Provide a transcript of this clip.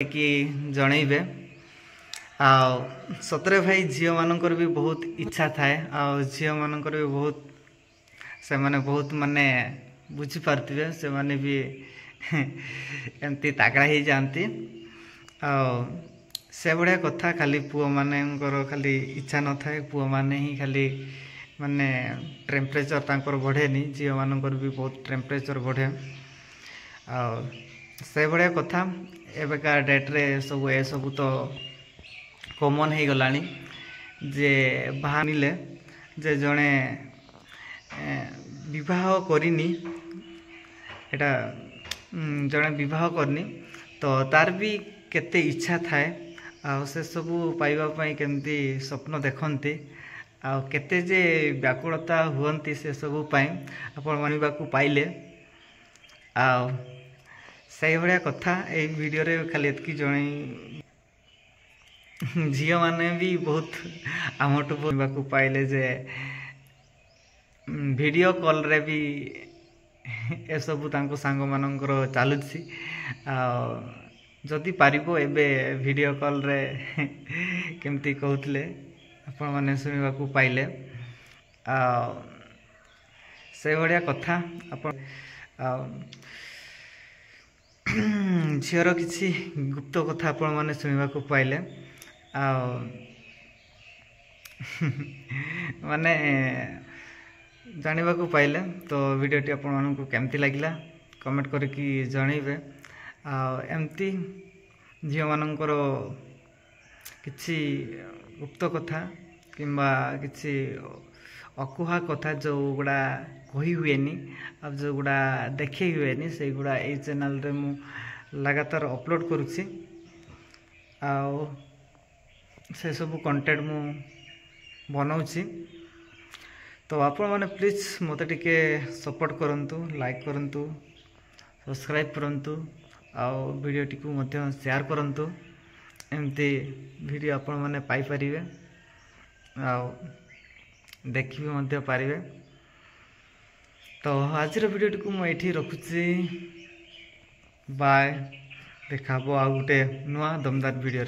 कि जनइबे सतरे भाई झील मानकर भी बहुत इच्छा थाए झील मानकर भी बहुत से माने बहुत माने बुझी पार्थिबे से माने भी एमती तागड़ा ही जाती से भाया कथा खाली पुओ मानकर खाली इच्छा न थाए पुओ माने ही खाली माने टेम्परेचर तांकर बढ़ेनी झील मानकर भी बहुत टेम्परेचर बढ़े से भाया कथा एबेका डेट्रे सब ए सब तो कमन हो गलानी जे बाहनिले जे जड़े विवाह करनी एटा जड़े विवाह करनी तो तार भी केते इच्छा थाए से सब पाइबापी केमती स्वप्न देखती केते जे व्याकुलता हुअंती से सब आपण मानिबा को पाइले से भाया कथा ये वीडियो रे खाली एतकी जन झील माने भी बहुत आमठू को पाइले जे वीडियो कॉल रे भी ए सब तांको सांग मानकर चलुछि जदि पारिबो एबे वीडियो कॉल रे केमती कहउतले आपण माने सुनिबा को पाइले से भाया कथा आपण झीर किसी गुप्त कथा आपण माने सुनिबा को पाइले माने जानिबा को पाइले तो वीडियोटी आपण मानकु केमती लागिला कमेंट करके जणैबे एमती झील मानकर किछि गुप्त कथा किंबा किछि अकुहा कथा जो गुड़ा कही हुए जो गुड़ा देखे हुए से गुड़ा ये चैनल रे मु लगातार अपलोड करुछि से सब कंटेंट मु बनाऊँगी तो आपण मैंने प्लीज मत टिके सपोर्ट करंतु लाइक करंतु सब्सक्राइब करंतु वीडियो टी को मध्य शेयर करंतु एमती वीडियो आपण मैंने पाई परिवे देखि भी मध्य पारिबे तो आज वीडियो टी को मुझे रखुची बाय देखा आ गोटे नुआ दमदार वीडियो।